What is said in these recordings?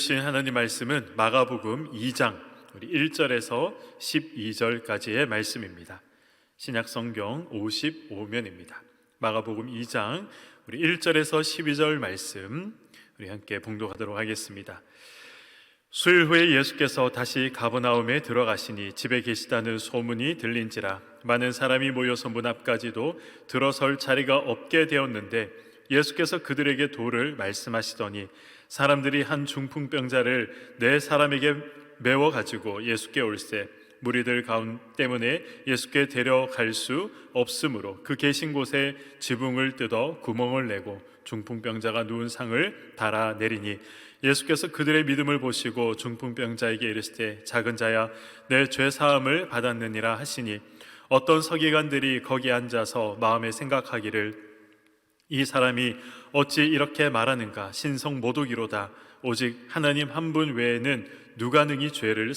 주신 하나님 말씀은 마가복음 2장 우리 1절에서 12절까지의 말씀입니다. 신약성경 55면입니다. 마가복음 2장 우리 1절에서 12절 말씀 우리 함께 봉독하도록 하겠습니다. 수일 후에 예수께서 다시 가버나움에 들어가시니 집에 계시다는 소문이 들린지라 많은 사람이 모여서 문 앞까지도 들어설 자리가 없게 되었는데 예수께서 그들에게 도를 말씀하시더니 사람들이 한 중풍병자를 네 사람에게 메워 가지고 예수께 올세 무리들 가운 때문에 예수께 데려갈 수 없으므로 그 계신 곳에 지붕을 뜯어 구멍을 내고 중풍병자가 누운 상을 달아 내리니 예수께서 그들의 믿음을 보시고 중풍병자에게 이르시되 작은 자야 내 죄 사함을 받았느니라 하시니 어떤 서기관들이 거기 앉아서 마음에 생각하기를 이 사람이 어찌 이렇게 말하는가 신성 모독이로다 오직 하나님 한 분 외에는 누가 능히 죄를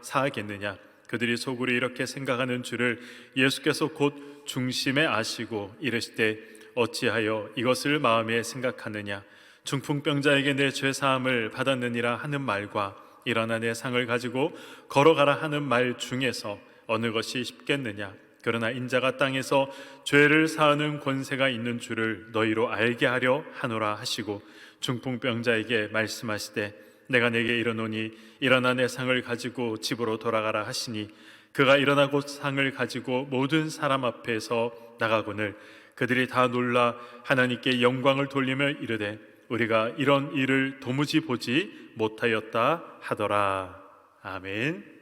사하겠느냐 그들이 속으로 이렇게 생각하는 줄을 예수께서 곧 중심에 아시고 이르시되 어찌하여 이것을 마음에 생각하느냐 중풍병자에게 내 죄 사함을 받았느니라 하는 말과 일어나 내 상을 가지고 걸어가라 하는 말 중에서 어느 것이 쉽겠느냐 그러나 인자가 땅에서 죄를 사하는 권세가 있는 줄을 너희로 알게 하려 하노라 하시고 중풍병자에게 말씀하시되 내가 내게 이르노니 일어나 내 상을 가지고 집으로 돌아가라 하시니 그가 일어나 곧 상을 가지고 모든 사람 앞에서 나가거늘 그들이 다 놀라 하나님께 영광을 돌리며 이르되 우리가 이런 일을 도무지 보지 못하였다 하더라. 아멘.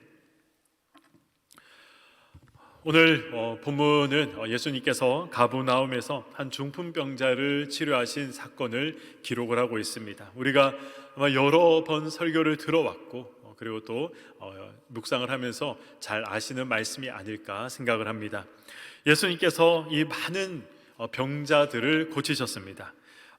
오늘 본문은 예수님께서 가버나움에서 한 중풍병자를 치료하신 사건을 기록을 하고 있습니다. 우리가 아마 여러 번 설교를 들어왔고 그리고 또 묵상을 하면서 잘 아시는 말씀이 아닐까 생각을 합니다. 예수님께서 이 많은 병자들을 고치셨습니다.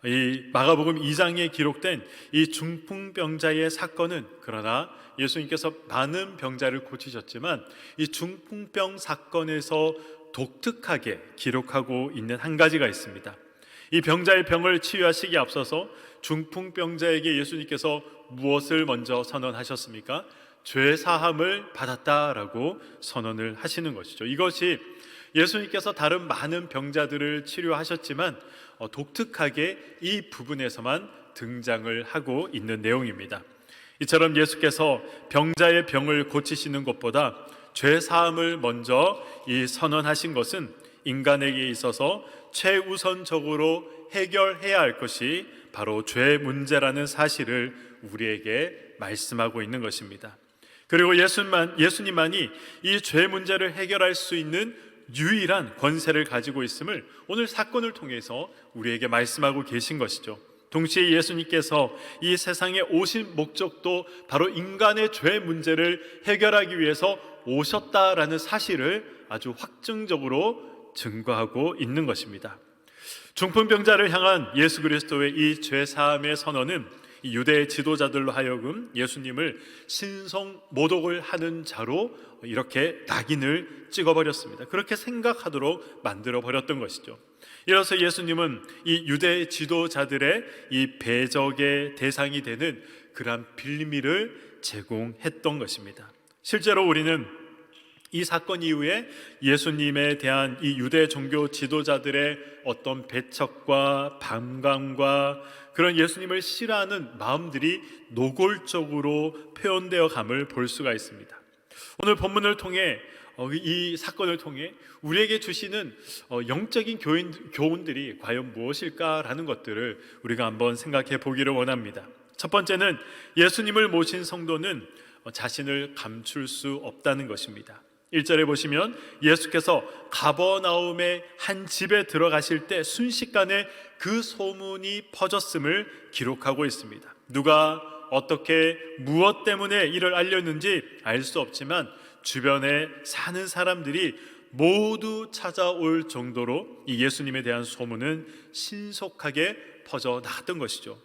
이 마가복음 2장에 기록된 이 중풍병자의 사건은 그러나 예수님께서 많은 병자를 고치셨지만 이 중풍병 사건에서 독특하게 기록하고 있는 한 가지가 있습니다. 이 병자의 병을 치유하시기에 앞서서 중풍병자에게 예수님께서 무엇을 먼저 선언하셨습니까? 죄 사함을 받았다라고 선언을 하시는 것이죠. 이것이 예수님께서 다른 많은 병자들을 치료하셨지만 독특하게 이 부분에서만 등장을 하고 있는 내용입니다. 이처럼 예수께서 병자의 병을 고치시는 것보다 죄 사함을 먼저 이 선언하신 것은 인간에게 있어서 최우선적으로 해결해야 할 것이 바로 죄 문제라는 사실을 우리에게 말씀하고 있는 것입니다. 그리고 예수님만이 이 죄 문제를 해결할 수 있는 유일한 권세를 가지고 있음을 오늘 사건을 통해서 우리에게 말씀하고 계신 것이죠. 동시에 예수님께서 이 세상에 오신 목적도 바로 인간의 죄 문제를 해결하기 위해서 오셨다라는 사실을 아주 확증적으로 증거하고 있는 것입니다. 중풍병자를 향한 예수 그리스도의 이 죄 사함의 선언은 유대 지도자들로 하여금 예수님을 신성 모독을 하는 자로 이렇게 낙인을 찍어버렸습니다. 그렇게 생각하도록 만들어버렸던 것이죠. 이로써 예수님은 이 유대 지도자들의 이 배적의 대상이 되는 그러한 빌미를 제공했던 것입니다. 실제로 우리는 이 사건 이후에 예수님에 대한 이 유대 종교 지도자들의 어떤 배척과 반감과 그런 예수님을 싫어하는 마음들이 노골적으로 표현되어 감을 볼 수가 있습니다. 오늘 본문을 통해 이 사건을 통해 우리에게 주시는 영적인 교훈들이 과연 무엇일까라는 것들을 우리가 한번 생각해 보기를 원합니다. 첫 번째는 예수님을 모신 성도는 자신을 감출 수 없다는 것입니다. 1절에 보시면 예수께서 가버나움의 한 집에 들어가실 때 순식간에 그 소문이 퍼졌음을 기록하고 있습니다. 누가 어떻게 무엇 때문에 이를 알렸는지 알 수 없지만 주변에 사는 사람들이 모두 찾아올 정도로 이 예수님에 대한 소문은 신속하게 퍼져나갔던 것이죠.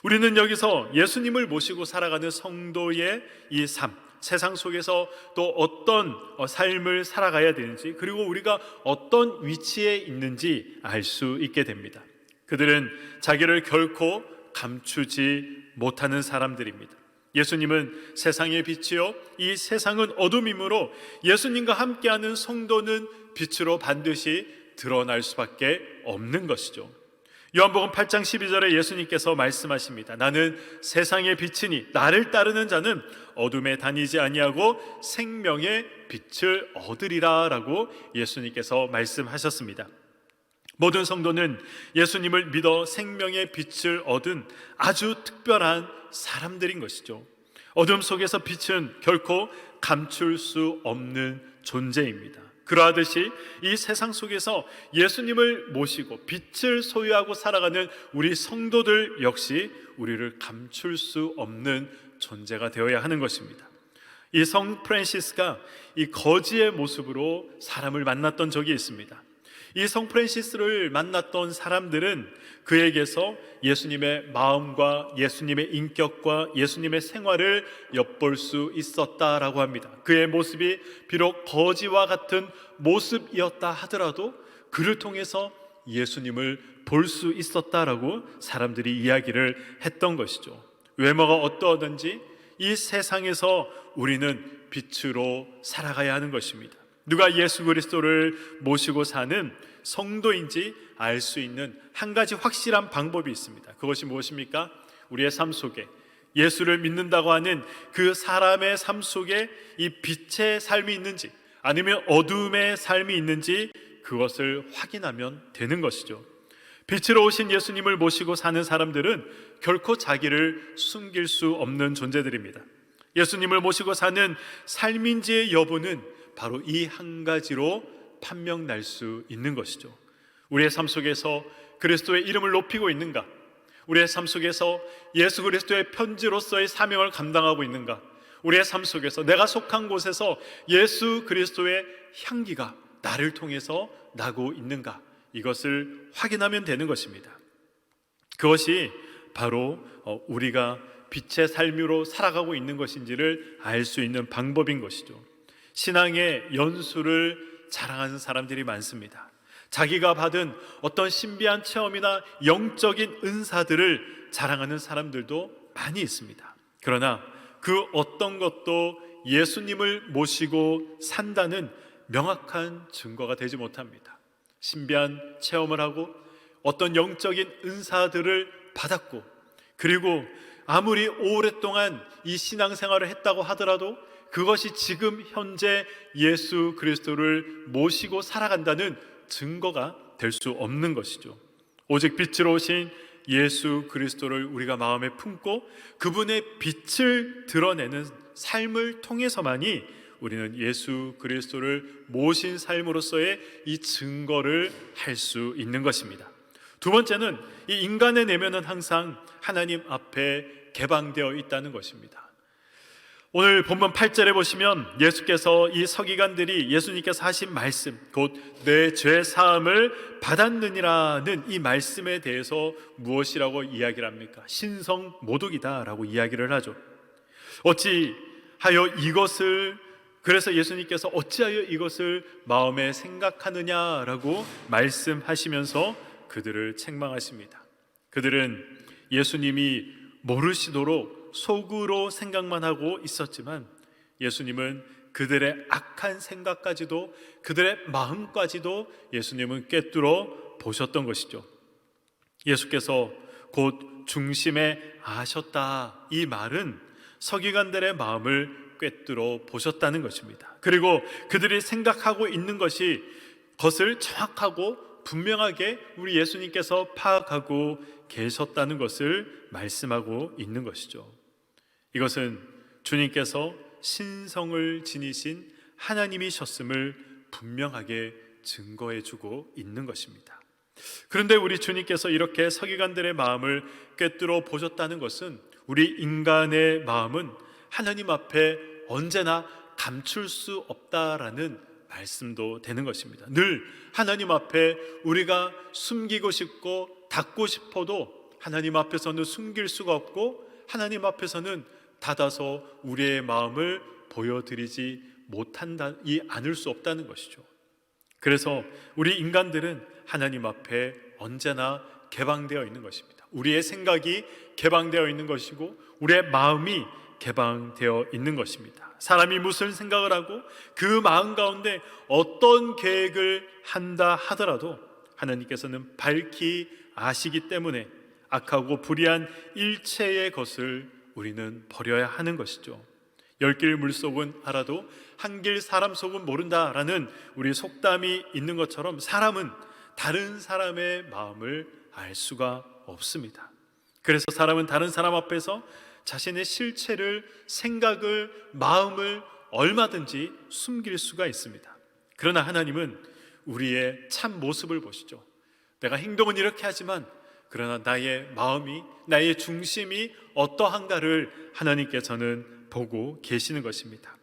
우리는 여기서 예수님을 모시고 살아가는 성도의 이 삶, 세상 속에서 또 어떤 삶을 살아가야 되는지 그리고 우리가 어떤 위치에 있는지 알 수 있게 됩니다. 그들은 자기를 결코 감추지 못하는 사람들입니다. 예수님은 세상의 빛이요 이 세상은 어둠이므로 예수님과 함께하는 성도는 빛으로 반드시 드러날 수밖에 없는 것이죠. 요한복음 8장 12절에 예수님께서 말씀하십니다. 나는 세상의 빛이니 나를 따르는 자는 어둠에 다니지 아니하고 생명의 빛을 얻으리라 라고 예수님께서 말씀하셨습니다. 모든 성도는 예수님을 믿어 생명의 빛을 얻은 아주 특별한 사람들인 것이죠. 어둠 속에서 빛은 결코 감출 수 없는 존재입니다. 그러하듯이 이 세상 속에서 예수님을 모시고 빛을 소유하고 살아가는 우리 성도들 역시 우리를 감출 수 없는 존재가 되어야 하는 것입니다. 이 성 프란시스가 이 거지의 모습으로 사람을 만났던 적이 있습니다. 이 성 프란시스를 만났던 사람들은 그에게서 예수님의 마음과 예수님의 인격과 예수님의 생활을 엿볼 수 있었다라고 합니다. 그의 모습이 비록 거지와 같은 모습이었다 하더라도 그를 통해서 예수님을 볼 수 있었다라고 사람들이 이야기를 했던 것이죠. 외모가 어떠하든지 이 세상에서 우리는 빛으로 살아가야 하는 것입니다. 누가 예수 그리스도를 모시고 사는 성도인지 알 수 있는 한 가지 확실한 방법이 있습니다. 그것이 무엇입니까? 우리의 삶 속에 예수를 믿는다고 하는 그 사람의 삶 속에 이 빛의 삶이 있는지 아니면 어둠의 삶이 있는지 그것을 확인하면 되는 것이죠. 빛으로 오신 예수님을 모시고 사는 사람들은 결코 자기를 숨길 수 없는 존재들입니다. 예수님을 모시고 사는 삶인지의 여부는 바로 이 한 가지로 판명 날 수 있는 것이죠. 우리의 삶 속에서 그리스도의 이름을 높이고 있는가? 우리의 삶 속에서 예수 그리스도의 편지로서의 사명을 감당하고 있는가? 우리의 삶 속에서 내가 속한 곳에서 예수 그리스도의 향기가 나를 통해서 나고 있는가? 이것을 확인하면 되는 것입니다. 그것이 바로 우리가 빛의 삶으로 살아가고 있는 것인지를 알 수 있는 방법인 것이죠. 신앙의 연수를 자랑하는 사람들이 많습니다. 자기가 받은 어떤 신비한 체험이나 영적인 은사들을 자랑하는 사람들도 많이 있습니다. 그러나 그 어떤 것도 예수님을 모시고 산다는 명확한 증거가 되지 못합니다. 신비한 체험을 하고 어떤 영적인 은사들을 받았고 그리고 아무리 오랫동안 이 신앙생활을 했다고 하더라도 그것이 지금 현재 예수 그리스도를 모시고 살아간다는 증거가 될 수 없는 것이죠. 오직 빛으로 오신 예수 그리스도를 우리가 마음에 품고 그분의 빛을 드러내는 삶을 통해서만이 우리는 예수 그리스도를 모신 삶으로서의 이 증거를 할 수 있는 것입니다. 두 번째는 이 인간의 내면은 항상 하나님 앞에 개방되어 있다는 것입니다. 오늘 본문 8절에 보시면 예수께서 이 서기관들이 예수님께서 하신 말씀 곧 내 죄 사함을 받았느니라는 이 말씀에 대해서 무엇이라고 이야기를 합니까? 신성모독이다 라고 이야기를 하죠. 그래서 예수님께서 어찌하여 이것을 마음에 생각하느냐라고 말씀하시면서 그들을 책망하십니다. 그들은 예수님이 모르시도록 속으로 생각만 하고 있었지만 예수님은 그들의 악한 생각까지도 그들의 마음까지도 예수님은 꿰뚫어 보셨던 것이죠. 예수께서 곧 중심에 아셨다 이 말은 서기관들의 마음을 꿰뚫어 보셨다는 것입니다. 그리고 그들이 생각하고 있는 것을 정확하고 분명하게 우리 예수님께서 파악하고 계셨다는 것을 말씀하고 있는 것이죠. 이것은 주님께서 신성을 지니신 하나님이셨음을 분명하게 증거해주고 있는 것입니다. 그런데 우리 주님께서 이렇게 서기관들의 마음을 꿰뚫어 보셨다는 것은 우리 인간의 마음은 하나님 앞에 언제나 감출 수 없다라는 말씀도 되는 것입니다. 늘 하나님 앞에 우리가 숨기고 싶고 닫고 싶어도 하나님 앞에서는 숨길 수가 없고 하나님 앞에서는 닫아서 우리의 마음을 보여드리지 않을 수 없다는 것이죠. 그래서 우리 인간들은 하나님 앞에 언제나 개방되어 있는 것입니다. 우리의 생각이 개방되어 있는 것이고 우리의 마음이 개방되어 있는 것입니다. 사람이 무슨 생각을 하고 그 마음 가운데 어떤 계획을 한다 하더라도 하나님께서는 밝히 아시기 때문에 악하고 불의한 일체의 것을 우리는 버려야 하는 것이죠. 열 길 물속은 알아도 한 길 사람 속은 모른다라는 우리 속담이 있는 것처럼 사람은 다른 사람의 마음을 알 수가 없습니다. 그래서 사람은 다른 사람 앞에서 자신의 실체를, 생각을, 마음을 얼마든지 숨길 수가 있습니다. 그러나 하나님은 우리의 참 모습을 보시죠. 내가 행동은 이렇게 하지만 그러나 나의 마음이, 나의 중심이 어떠한가를 하나님께서는 보고 계시는 것입니다.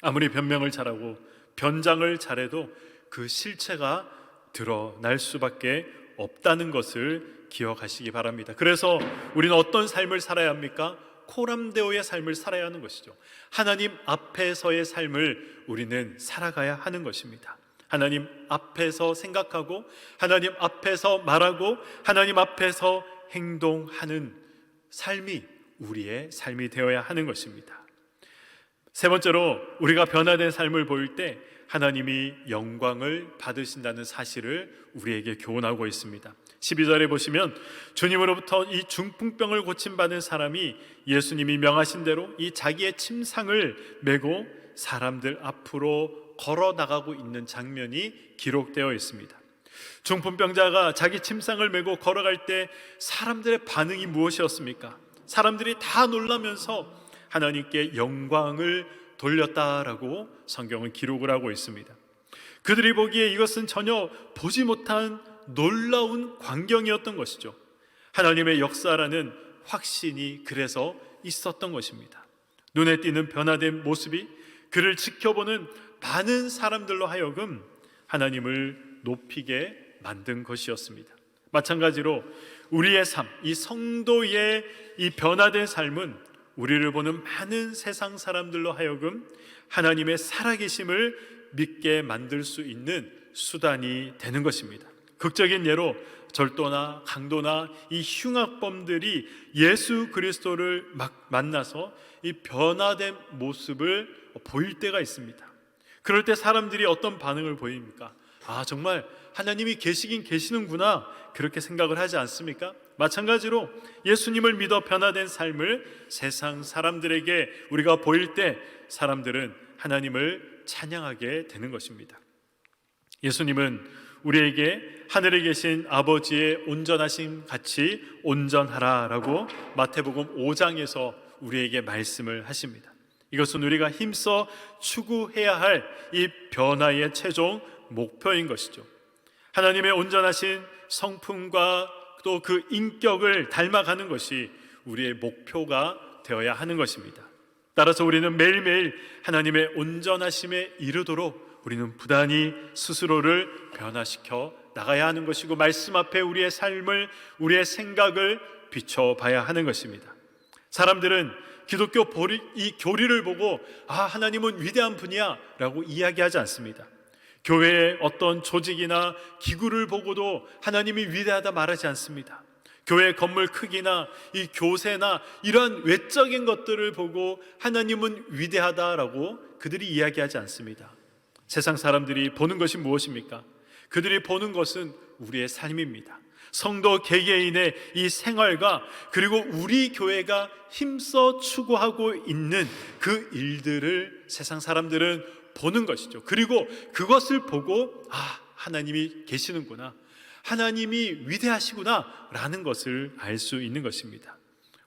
아무리 변명을 잘하고 변장을 잘해도 그 실체가 드러날 수밖에 없다는 것을 기억하시기 바랍니다. 그래서 우리는 어떤 삶을 살아야 합니까? 코람데오의 삶을 살아야 하는 것이죠. 하나님 앞에서의 삶을 우리는 살아가야 하는 것입니다. 하나님 앞에서 생각하고 하나님 앞에서 말하고 하나님 앞에서 행동하는 삶이 우리의 삶이 되어야 하는 것입니다. 세 번째로 우리가 변화된 삶을 보일 때 하나님이 영광을 받으신다는 사실을 우리에게 교훈하고 있습니다. 12절에 보시면 주님으로부터 이 중풍병을 고침받은 사람이 예수님이 명하신 대로 이 자기의 침상을 메고 사람들 앞으로 걸어 나가고 있는 장면이 기록되어 있습니다. 중풍병자가 자기 침상을 메고 걸어갈 때 사람들의 반응이 무엇이었습니까? 사람들이 다 놀라면서 하나님께 영광을 돌렸다라고 성경은 기록을 하고 있습니다. 그들이 보기에 이것은 전혀 보지 못한 놀라운 광경이었던 것이죠. 하나님의 역사라는 확신이 그래서 있었던 것입니다. 눈에 띄는 변화된 모습이 그를 지켜보는 많은 사람들로 하여금 하나님을 높이게 만든 것이었습니다. 마찬가지로 우리의 삶, 이 성도의 이 변화된 삶은 우리를 보는 많은 세상 사람들로 하여금 하나님의 살아계심을 믿게 만들 수 있는 수단이 되는 것입니다. 극적인 예로 절도나 강도나 이 흉악범들이 예수 그리스도를 막 만나서 이 변화된 모습을 보일 때가 있습니다. 그럴 때 사람들이 어떤 반응을 보입니까? 아, 정말 하나님이 계시긴 계시는구나, 그렇게 생각을 하지 않습니까? 마찬가지로 예수님을 믿어 변화된 삶을 세상 사람들에게 우리가 보일 때 사람들은 하나님을 찬양하게 되는 것입니다. 예수님은 우리에게 하늘에 계신 아버지의 온전하심 같이 온전하라라고 마태복음 5장에서 우리에게 말씀을 하십니다. 이것은 우리가 힘써 추구해야 할 이 변화의 최종 목표인 것이죠. 하나님의 온전하신 성품과 또 그 인격을 닮아가는 것이 우리의 목표가 되어야 하는 것입니다. 따라서 우리는 매일매일 하나님의 온전하심에 이르도록 우리는 부단히 스스로를 변화시켜 나가야 하는 것이고 말씀 앞에 우리의 삶을, 우리의 생각을 비춰봐야 하는 것입니다. 사람들은 기독교 이 교리를 보고 아, 하나님은 위대한 분이야 라고 이야기하지 않습니다. 교회의 어떤 조직이나 기구를 보고도 하나님이 위대하다 말하지 않습니다. 교회 건물 크기나 이 교세나 이러한 외적인 것들을 보고 하나님은 위대하다라고 그들이 이야기하지 않습니다. 세상 사람들이 보는 것이 무엇입니까? 그들이 보는 것은 우리의 삶입니다. 성도 개개인의 이 생활과 그리고 우리 교회가 힘써 추구하고 있는 그 일들을 세상 사람들은 보는 것이죠. 그리고 그것을 보고 아, 하나님이 계시는구나, 하나님이 위대하시구나 라는 것을 알 수 있는 것입니다.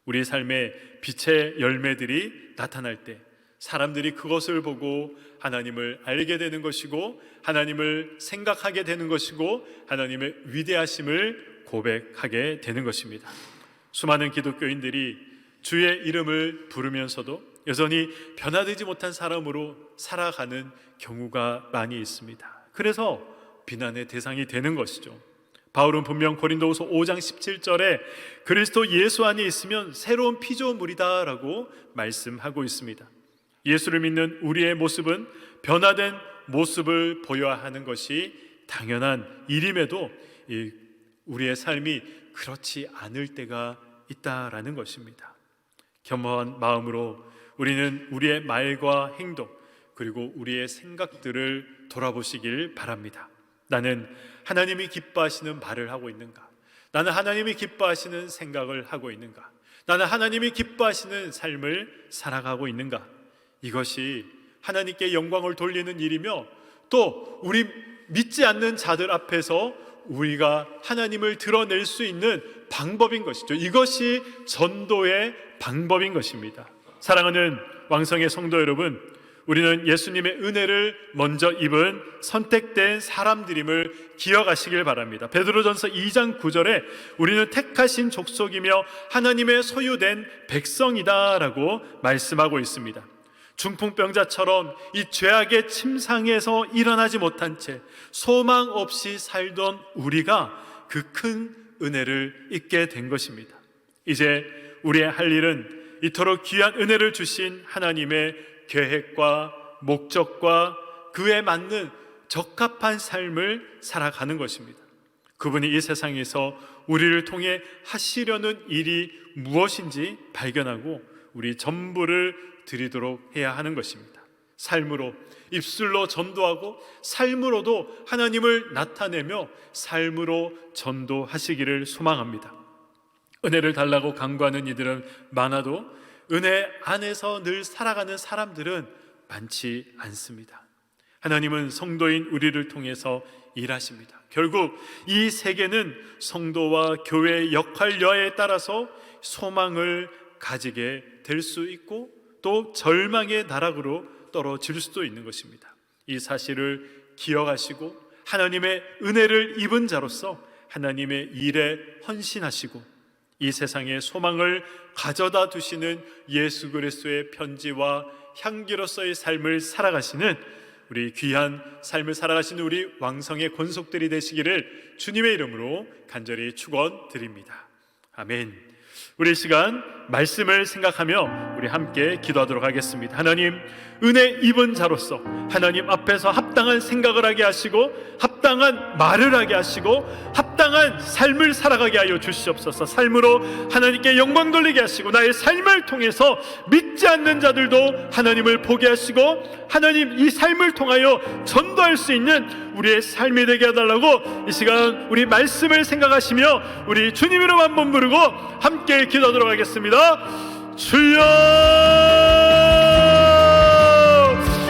우리 삶의 빛의 열매들이 나타날 때 사람들이 그것을 보고 하나님을 알게 되는 것이고 하나님을 생각하게 되는 것이고 하나님의 위대하심을 고백하게 되는 것입니다. 수많은 기독교인들이 주의 이름을 부르면서도 여전히 변화되지 못한 사람으로 살아가는 경우가 많이 있습니다. 그래서 비난의 대상이 되는 것이죠. 바울은 분명 고린도후서 5장 17절에 그리스도 예수 안에 있으면 새로운 피조물이다 라고 말씀하고 있습니다. 예수를 믿는 우리의 모습은 변화된 모습을 보여야 하는 것이 당연한 일임에도 우리의 삶이 그렇지 않을 때가 있다라는 것입니다. 겸허한 마음으로 우리는 우리의 말과 행동 그리고 우리의 생각들을 돌아보시길 바랍니다. 나는 하나님이 기뻐하시는 말을 하고 있는가? 나는 하나님이 기뻐하시는 생각을 하고 있는가? 나는 하나님이 기뻐하시는 삶을 살아가고 있는가? 이것이 하나님께 영광을 돌리는 일이며 또 우리 믿지 않는 자들 앞에서 우리가 하나님을 드러낼 수 있는 방법인 것이죠. 이것이 전도의 방법인 것입니다. 사랑하는 왕성의 성도 여러분, 우리는 예수님의 은혜를 먼저 입은 선택된 사람들임을 기억하시길 바랍니다. 베드로전서 2장 9절에 우리는 택하신 족속이며 하나님의 소유된 백성이다라고 말씀하고 있습니다. 중풍병자처럼 이 죄악의 침상에서 일어나지 못한 채 소망 없이 살던 우리가 그 큰 은혜를 입게 된 것입니다. 이제 우리의 할 일은 이토록 귀한 은혜를 주신 하나님의 계획과 목적과 그에 맞는 적합한 삶을 살아가는 것입니다. 그분이 이 세상에서 우리를 통해 하시려는 일이 무엇인지 발견하고 우리 전부를 드리도록 해야 하는 것입니다. 삶으로, 입술로 전도하고 삶으로도 하나님을 나타내며 삶으로 전도하시기를 소망합니다. 은혜를 달라고 간구하는 이들은 많아도 은혜 안에서 늘 살아가는 사람들은 많지 않습니다. 하나님은 성도인 우리를 통해서 일하십니다. 결국 이 세계는 성도와 교회의 역할 여하에 따라서 소망을 가지게 될 수 있고 또 절망의 나락으로 떨어질 수도 있는 것입니다. 이 사실을 기억하시고 하나님의 은혜를 입은 자로서 하나님의 일에 헌신하시고 이 세상에 소망을 가져다 두시는 예수 그리스도의 편지와 향기로서의 삶을 살아가시는 우리 귀한 삶을 살아가시는 우리 왕성의 권속들이 되시기를 주님의 이름으로 간절히 축원드립니다. 아멘. 우리 시간 말씀을 생각하며 우리 함께 기도하도록 하겠습니다. 하나님, 은혜 입은 자로서 하나님 앞에서 합당한 생각을 하게 하시고 합당한 말을 하게 하시고 합당한 삶을 살아가게 하여 주시옵소서. 삶으로 하나님께 영광 돌리게 하시고 나의 삶을 통해서 믿지 않는 자들도 하나님을 보게 하시고 하나님 이 삶을 통하여 전도할 수 있는 우리의 삶이 되게 해달라고 이 시간 우리 말씀을 생각하시며 우리 주님 이름 한번 부르고 함께 기도하도록 하겠습니다. 주여,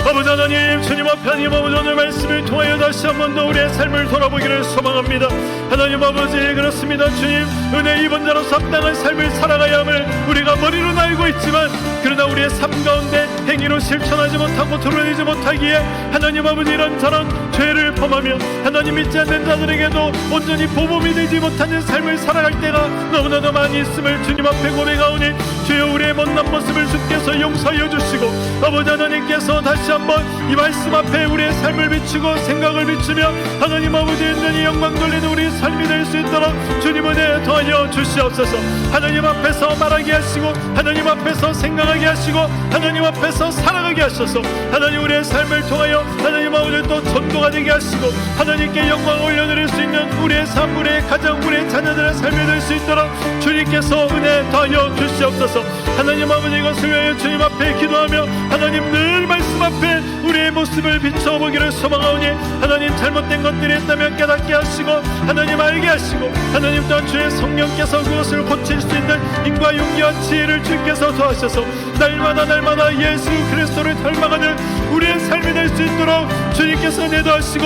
아버지 하나님, 주님 앞에 하나님 아버지 오늘 말씀을 통하여 다시 한 번 더 우리의 삶을 돌아보기를 소망합니다. 하나님 아버지, 그렇습니다. 주님, 은혜 입은 자로서 합당한 삶을 살아가야 함을 우리가 머리로는 알고 있지만 그러나 우리의 삶 가운데 행위로 실천하지 못하고 드러내지 못하기에 하나님 아버지 이런저런 죄를 범하며 하나님 믿지 않는 자들에게도 온전히 보복이 되지 못하는 삶을 살아갈 때가 너무나도 많이 있음을 주님 앞에 고백하오니 주여, 우리의 못난 모습을 주께서 용서하여 주시고 아버지 하나님께서 다시 한번 이 말씀 앞에 우리의 삶을 비추고 생각을 비추며 하나님 아버지 온전히 영광 돌리는 우리 삶이 될 수 있도록 주님 은혜 더하여 주시옵소서. 하나님 앞에서 말하게 하시고 하나님 앞에서 생각하게 하시고 하나님 앞에서 살아가게 하셔서 하나님 우리의 삶을 통하여 하나님 아버지 또 전도가 되게 하시고 하나님께 영광을 올려드릴 수 있는 우리의 삶, 우리의 가정, 우리의 자녀들의 삶이 될 수 있도록 주님께서 은혜 더하여 주시옵소서. 하나님 아버지, 이것을 위하여 주님 앞에 기도하며 하나님 늘 말씀 앞에 우리의 모습을 비춰보기를 소망하오니 하나님 잘못된 것들이 있다면 깨닫게 하시고 하나님 알게 하시고 하나님 또한 주의 성령께서 그것을 고칠 수 있는 힘과 용기와 지혜를 주께서 더하셔서 날마다 예수 그리스도를 닮아가는 우리의 삶이 될 수 있도록 주님께서 내도하시고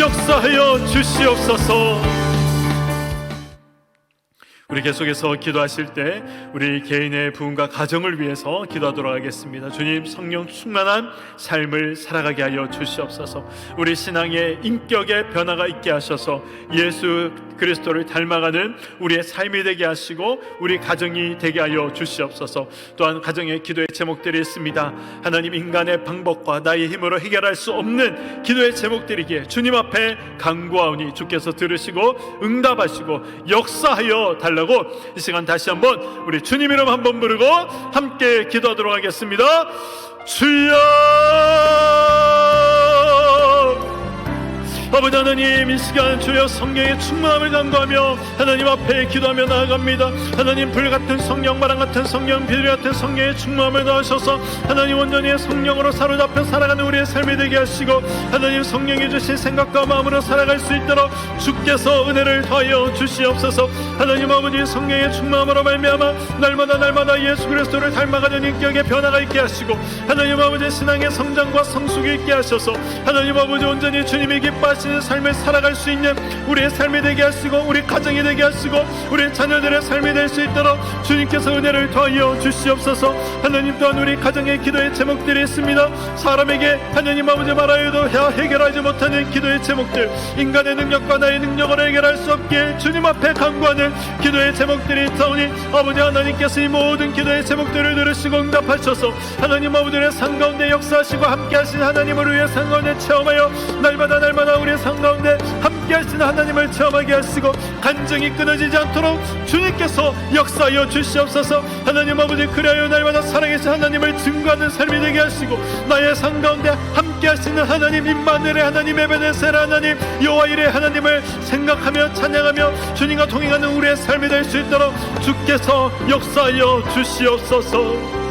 역사하여 주시옵소서. 우리 계속해서 기도하실 때 우리 개인의 부흥과 가정을 위해서 기도하도록 하겠습니다. 주님, 성령 충만한 삶을 살아가게 하여 주시옵소서. 우리 신앙의 인격의 변화가 있게 하셔서 예수 그리스도를 닮아가는 우리의 삶이 되게 하시고 우리 가정이 되게 하여 주시옵소서. 또한 가정의 기도의 제목들이 있습니다. 하나님, 인간의 방법과 나의 힘으로 해결할 수 없는 기도의 제목들이기에 주님 앞에 간구하오니 주께서 들으시고 응답하시고 역사하여 달라고 이 시간 다시 한번 우리 주님 이름 한번 부르고 함께 기도하도록 하겠습니다. 주여, 아버지 하나님, 이 시간 주여 성령의 충만함을 간구하며 하나님 앞에 기도하며 나아갑니다. 하나님, 불같은 성령, 바람 같은 성령, 비둘기 같은 성령의 충만함을 더하셔서 하나님 온전히 성령으로 사로잡혀 살아가는 우리의 삶이 되게 하시고, 하나님 성령이 주신 생각과 마음으로 살아갈 수 있도록 주께서 은혜를 더하여 주시옵소서. 하나님 아버지, 성령의 충만함으로 말미암아 날마다 예수 그리스도를 닮아가는 인격의 변화가 있게 하시고, 하나님 아버지 신앙의 성장과 성숙이 있게 하셔서 하나님 아버지 온전히 주님이 기뻐하시는 삶을 살아갈 수 있는 우리의 삶이 되게 하시고, 우리 가정이 되게 하시고, 우리 자녀들의 삶이 될 수 있도록 주님께서 은혜를 더하여 주시옵소서. 하나님, 또한 우리 가정의 기도의 제목들이 있습니다. 사람에게 하나님 아버지 말하여도 해결하지 못하는 기도의 제목들, 인간의 능력과 나의 능력으로 해결할 수 없기에 주님 앞에 간구하는 기도의 제목들이 있사오니, 아버지 하나님께서 이 모든 기도의 제목들을 들으시고 응답하셔서 하나님 아버지의 삶 가운데 역사하시고 함께하신 하나님을 위해 삶 가운데 체험하여 날마다 우리의 삶 가운데 함께하신 하나님을 체험하게 하시고, 간증이 끊어지지 않도록 주님께서 역사하여 주시옵소서. 하나님 아버지, 그리하여 날마다 살아계신 하나님을 증거하는 삶이 되게 하시고, 나의 삶 가운데 함께하시는 하나님, 임마누엘의 하나님, 에베네셀의 하나님, 여호와일의 하나님을 생각하며 찬양하며 주님과 동행하는 우리의 삶이 될 수 있도록 주께서 역사하여 주시옵소서.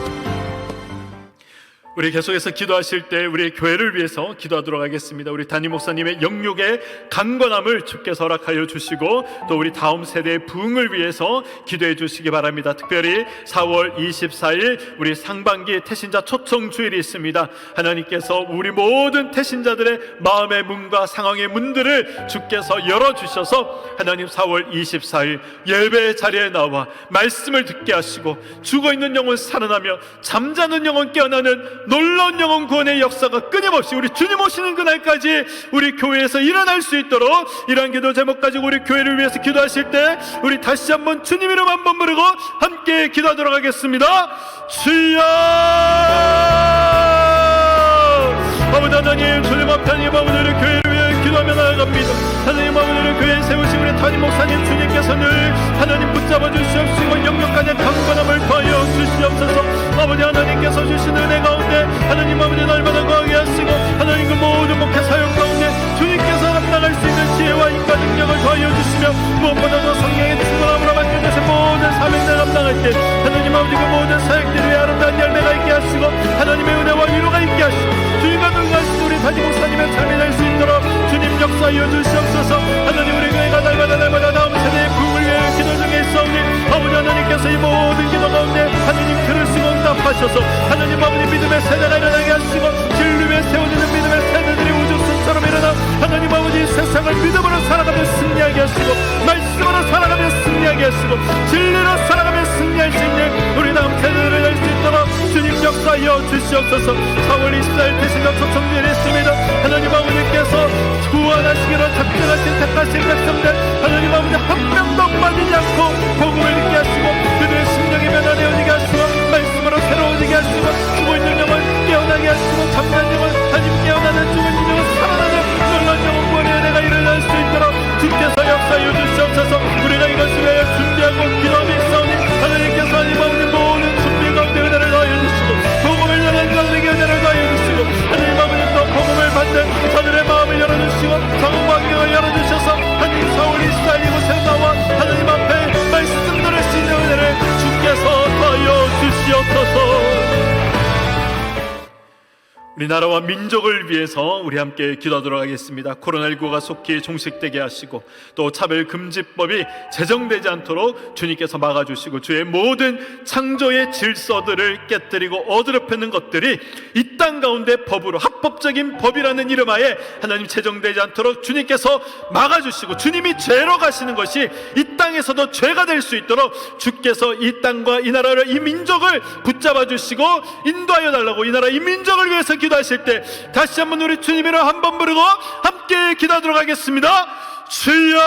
우리 계속해서 기도하실 때 우리 교회를 위해서 기도하도록 하겠습니다. 우리 담임 목사님의 영육의 강건함을 주께서 허락하여 주시고, 또 우리 다음 세대의 부흥을 위해서 기도해 주시기 바랍니다. 특별히 4월 24일 우리 상반기 태신자 초청 주일이 있습니다. 하나님께서 우리 모든 태신자들의 마음의 문과 상황의 문들을 주께서 열어주셔서 하나님 4월 24일 예배 자리에 나와 말씀을 듣게 하시고, 죽어있는 영혼 살아나며 잠자는 영혼 깨어나는 놀라운 영혼 구원의 역사가 끊임없이 우리 주님 오시는 그날까지 우리 교회에서 일어날 수 있도록, 이러한 기도 제목 가지고 우리 교회를 위해서 기도하실 때 우리 다시 한번 주님 이름 한번 부르고 함께 기도하도록 하겠습니다. 주여! 아버지 하나님, 주님 앞에 하나님 아버지, 우리 교회를 위해 기도하며 나아갑니다. 하나님 아버지, 우리 교회에 세우신 우리 담임 목사님 주님께서 늘 하나님 붙잡아 주시옵시고 영역간의 강건함을 더하여 주시옵소서. 아버지 하나님께서 주신 은혜 가운데 하나님 아버지 날마다 거하게 하시고, 하나님 그 모든 목회 사역 가운데 주님께서 감당할 수 있는 지혜와 인과 능력을 더하여 주시며, 무엇보다도 성령의 충만함으로 만든 모든 사명을 감당할 때 하나님 아버지 그 모든 사역들 위해 아름다운 열매가 있게 하시고, 하나님의 은혜와 위로가 있게 하시고, 주님과 동행하신 우리 담임 목사님의 삶이 될 수 있도록 주님 역사하여 주시옵소서. 하나님, 우리 교회가 날마다 다음 세대의 부흥을 위해 기도 중에 있사오니, 아버지 하나님께서 이 모든 기도 가운데 하나님 들으시고 응답하셔서 하나님 아버지 믿음의 세대가 일어나게 하시고, 진리에 세워지는 믿음의 세대들이 우주순처럼 일어나 하나님 아버지 세상을 믿음으로 살아가며 승리하게 하시고, 말씀으로 살아가며 승리하게 하시고, 진리로 살아가며 승리할 수 있는 우리 다음 세대들을 낼 수 있도록 주님 역사하여 주시옵소서. 4월 24일 태신자 초청주일이 있습니다. 하나님 아버지께서 구원하시기로 작정하신 택하신 백성들 하나님 아버지 한 명도 빠지지 않고 복음을 듣게 하시고, 그들의 심령이 변화되어지게 하시고, 말씀으로 새로워지게 하시고, 죽어있는 영혼 깨어나게 하시고, 잠깐 영혼 하나님 깨어나는, 죽어있는 영혼 살아나는 놀라운 영혼 구원의 은혜가 일어날 수 있도록 주께서 역사하여 주시옵소서. 우리가 이것을 위하여 준비하고 기도하며 있사오니, 하나님께서 하나님 아버지 모든 준비 가운데 은혜를 더하여 주시고, 복음을 전하는 자들에게 은혜를 더하여 주시고, 하나님 아버지 또 복음을 받는 저들의 마음을 열어주시고 상황 환경을 열어주셔서 하나님 4월 24일 이곳에 나와 하나님 앞에 말씀 들을 수 있는 은혜를 주께서 더하여 주시옵소서. 우리나라와 민족을 위해서 우리 함께 기도하도록 하겠습니다. 코로나19가 속히 종식되게 하시고, 또 차별금지법이 제정되지 않도록 주님께서 막아주시고, 주의 모든 창조의 질서들을 깨뜨리고 어드럽히는 것들이 이 땅 가운데 법으로, 합법적인 법이라는 이름 하에 하나님 제정되지 않도록 주님께서 막아주시고, 주님이 죄로 가시는 것이 이 땅에서도 죄가 될 수 있도록 주께서 이 땅과 이 나라를, 이 민족을 붙잡아 주시고 인도하여 달라고, 이 나라 이 민족을 위해서 기도하실 때 다시 한번 우리 주님이라 한번 부르고 함께 기도하도록 하겠습니다. 주여!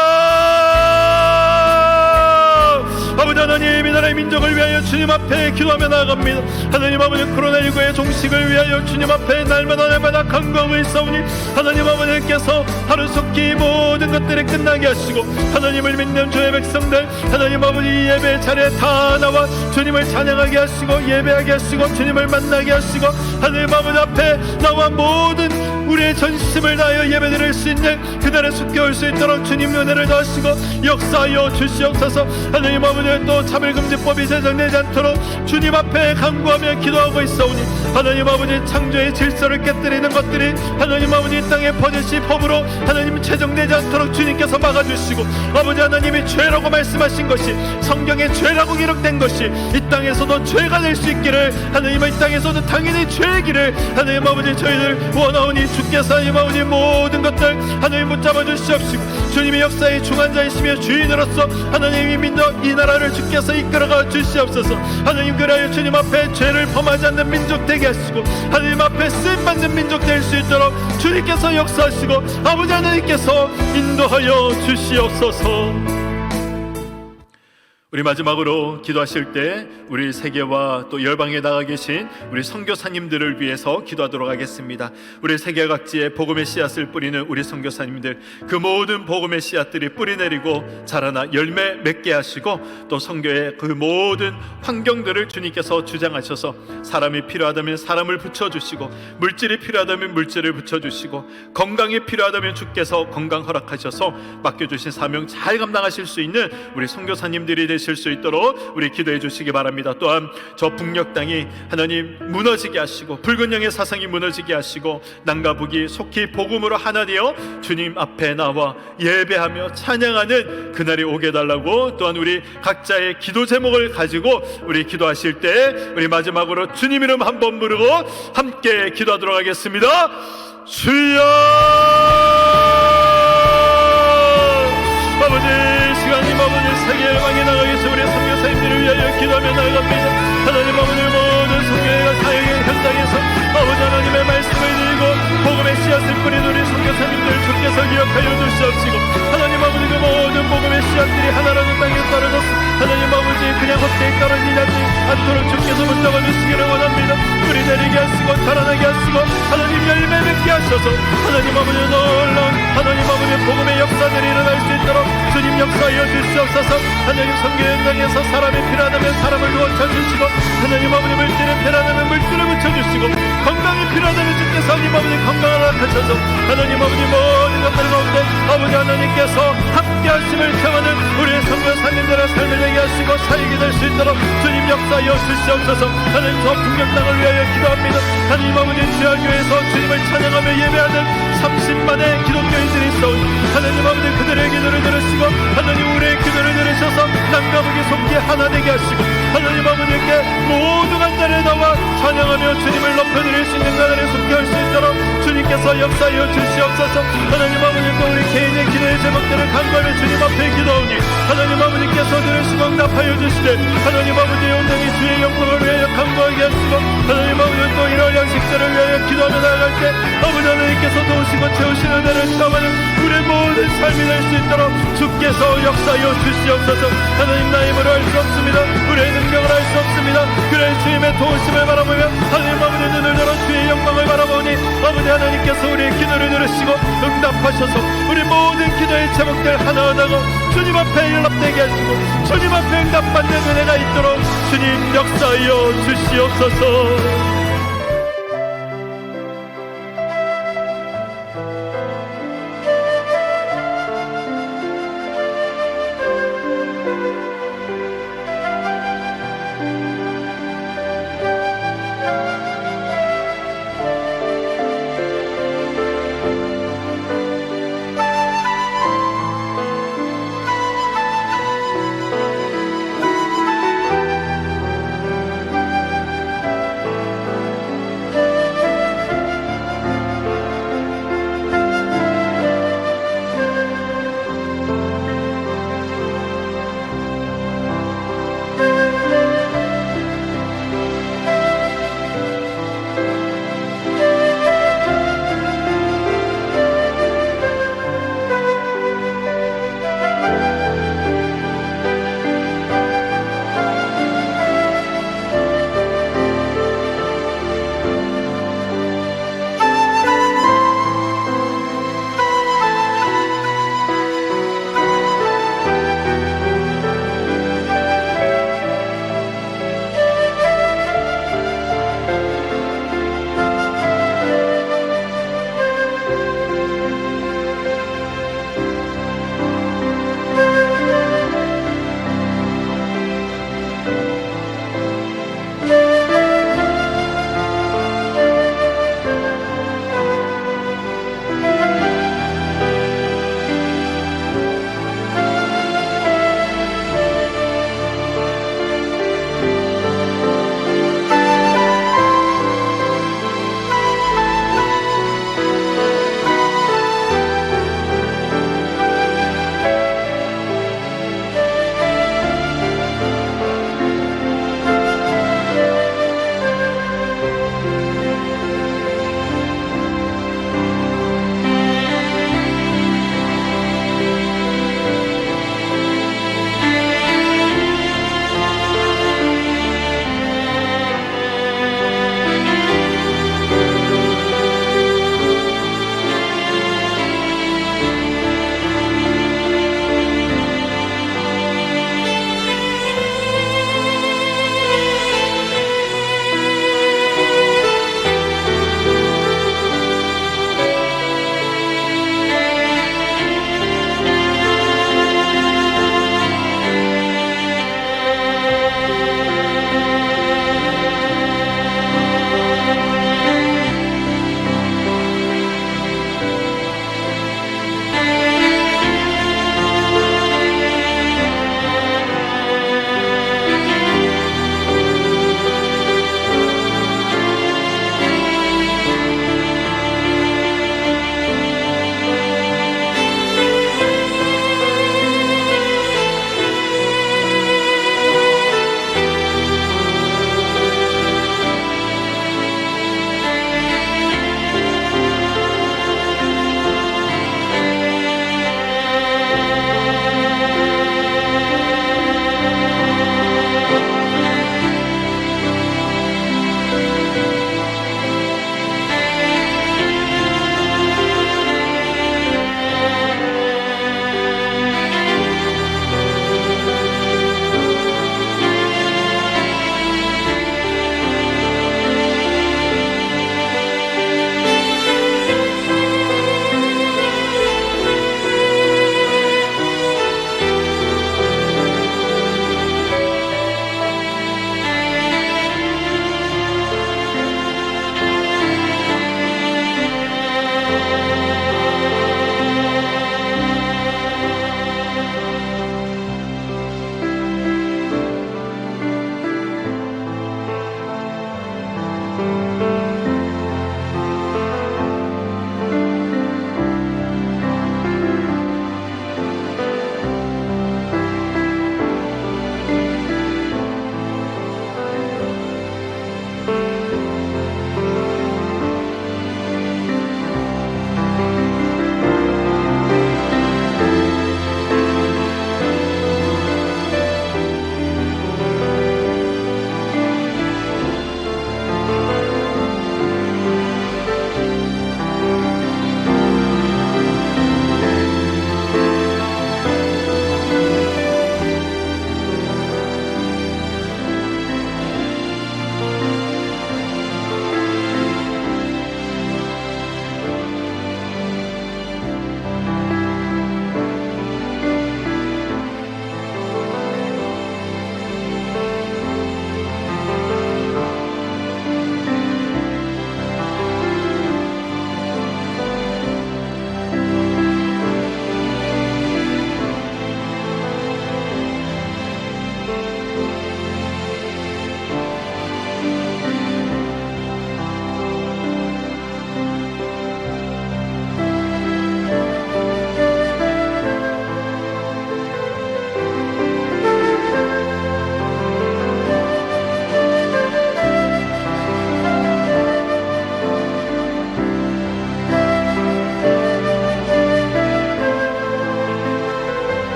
아버지 하나님, 이 나라의 민족을 위하여 주님 앞에 기도하며 나아갑니다. 하나님 아버지, 코로나19의 종식을 위하여 주님 앞에 날마다 간구하고 있사오니, 하나님 아버지께서 하루속히 모든 것들이 끝나게 하시고, 하나님을 믿는 주의 백성들 하나님 아버지 예배 자리에 다 나와 주님을 찬양하게 하시고, 예배하게 하시고, 주님을 만나게 하시고, 하나님 아버지 앞에 나와 모든 우리의 전심을 다하여 예배드릴 수 있는 그날에 속해 올 수 있도록 주님 은혜를 더하시고 역사하여 주시옵소서. 하나님 아버지, 또 차별금지법이 제정되지 않도록 주님 앞에 간구하며 기도하고 있사오니 하나님 아버지, 창조의 질서를 깨뜨리는 것들이 하나님 아버지 이 땅에 버젓이 법으로 하나님 제정되지 않도록 주님께서 막아주시고, 아버지 하나님이 죄라고 말씀하신 것이 성경에 죄라고 기록된 것이 이 땅에서도 죄가 될 수 있기를, 하나님은 이 땅에서도 당연히 죄의 길을 하나님 아버지 저희들 원하오니 주께서 하나님 아버지 모든 것들 하나님 붙잡아 주시옵시고, 주님의 역사의 중환자이시며 주인으로서 하나님이 민족 이 나라를 주께서 이끌어가 주시옵소서. 하나님, 그리하여 주님 앞에 죄를 범하지 않는 민족 되게 하시고 하나님 앞에 쓰임받는 민족 될 수 있도록 주님께서 역사하시고 아버지 하나님께서 인도하여 주시옵소서. 우리 마지막으로 기도하실 때 우리 세계와 또 열방에 나가 계신 우리 선교사님들을 위해서 기도하도록 하겠습니다. 우리 세계 각지에 복음의 씨앗을 뿌리는 우리 선교사님들, 그 모든 복음의 씨앗들이 뿌리내리고 자라나 열매 맺게 하시고, 또 선교의 그 모든 환경들을 주님께서 주장하셔서 사람이 필요하다면 사람을 붙여주시고, 물질이 필요하다면 물질을 붙여주시고, 건강이 필요하다면 주께서 건강 허락하셔서 맡겨주신 사명 잘 감당하실 수 있는 우리 선교사님들이 되실 수 있도록 우리 기도해 주시기 바랍니다. 또한 저 북녘 땅이 하나님 무너지게 하시고, 붉은 영의 사상이 무너지게 하시고, 남과 북이 속히 복음으로 하나 되어 주님 앞에 나와 예배하며 찬양하는 그날이 오게 달라고, 또한 우리 각자의 기도 제목을 가지고 우리 기도하실 때 우리 마지막으로 주님 이름 한번 부르고 함께 기도하도록 하겠습니다. 주여! 아버지, 시간님 아버지, 세계 열방에 나가 계신 우리 선교사님들을 위하여 기도하며 나아갑니다. 하나님 아버지, 모든 선교회가 사역의 현장에서 아버지 하나님의 말씀을 드리고 복음의 씨앗을 뿌린 우리 선교사님들 주께서 기억하여 주시옵시고, 하나님 아버지, 그 모든 복음의 씨앗들이 하나라도 땅에 떨어져서 하나님 아버지 그냥 헛되이 떨어지지 않도록 주께서 붙잡아 주시기를 원합니다. 뿌리 내리게 하시고 자라나게 하시고 하나님 열매 맺게 하셔서 하나님 아버지 놀라운 하나님 아버지 복음의 역사들이 일어날 수 있도록 주님 역사하여 주시옵소서. 하나님 선교 현장에서 사람이 필요하다면 사람을 붙여주시고, 하나님 아버지 물질이 필요하다면 물질을 붙여주시고, 건강이 필요하다면 주께서 하나님 아버지 건강을 허락하셔서 하나님 아버지 모든 것들 가운데 아버지 하나님께서 함께 하심을 청하는 우리의 선교사님들의 삶을 되게 하시고 사역이 될 수 있도록 주님 역사하여 주시옵소서. 하나님 저 북녘 땅을 위하여 기도합니다. 하나님 아버지 주야교회에서 주님을 찬양하며 예배하는 30만의 기독교인들이 있사오니 하나님 아버지 그들의 기도를 들으시고 하나님 우리의 기도를 들으셔서 남과 북이 속히 하나 되게 하시고, 하나님 아버지께 모든 한자리에 나와 찬양하며 주님을 높여드릴 수 있는 그날에 속히 할 수 있도록 주님께서 역사하여 주시옵소서. 하나님 아버지, 또 우리 개인의 기도의 제목들을 간구하며 주님 앞에 기도하오니 하나님 아버지께서 들으시고 응답하여 주시되, 하나님 아버지 온전히 주의 영광을 위하여 간구하게 하시고, 하나님 아버지 또 이럴 양식들을 위하여 기도하며 나아갈 때 아버지 하나님께서 도우시고 채우시는 은혜를 경험하는 우리의 모든 삶이 될 수 있도록 주께서 역사하여 주시옵소서. 하나님 나의 힘으로 할 수 없습니다. 우리의 능력을 할 수 없습니다. 그래 주님의 도우심을 바라보며 하나님 아버지 눈을 열어 주의 영광을 바라보니 아버지 하나님께서 우리의 기도를 들으시고 응답하셔서 우리 모든 기도의 제목들 하나하나가 주님 앞에 연락되게 하시고 주님 앞에 응답받는 은혜가 있도록 주님 역사하여 주시옵소서.